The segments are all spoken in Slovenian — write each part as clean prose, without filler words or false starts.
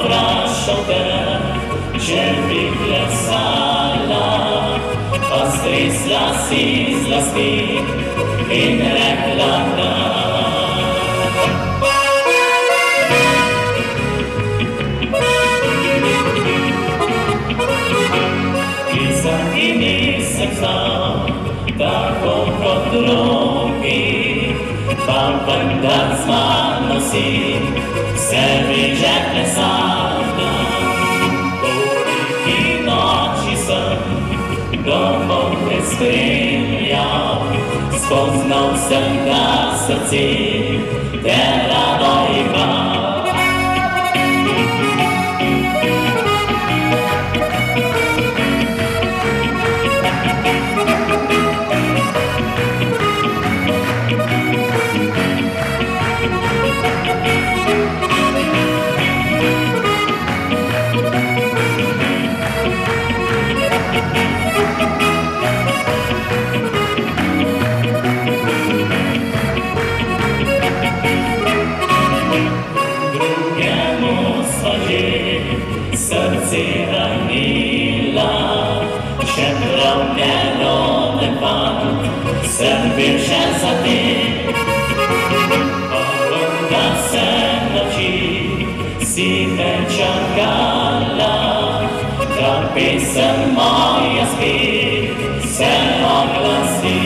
trascioltă cervicle sala, pastris lasis la stic in reclata. Pavandats manosi, servigiacle salda, ori noci sam, domov esprimiał, spoznał sam na srci, te radojba. Srdci ranila, šetrov neroden pan, srbim še za te. Da se noči si te čakala, da pesem moja spi, se oglasi.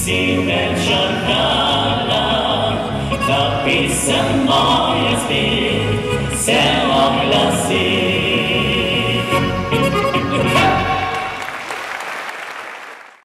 Si me čakala, da pesem moja spi, se oglasi.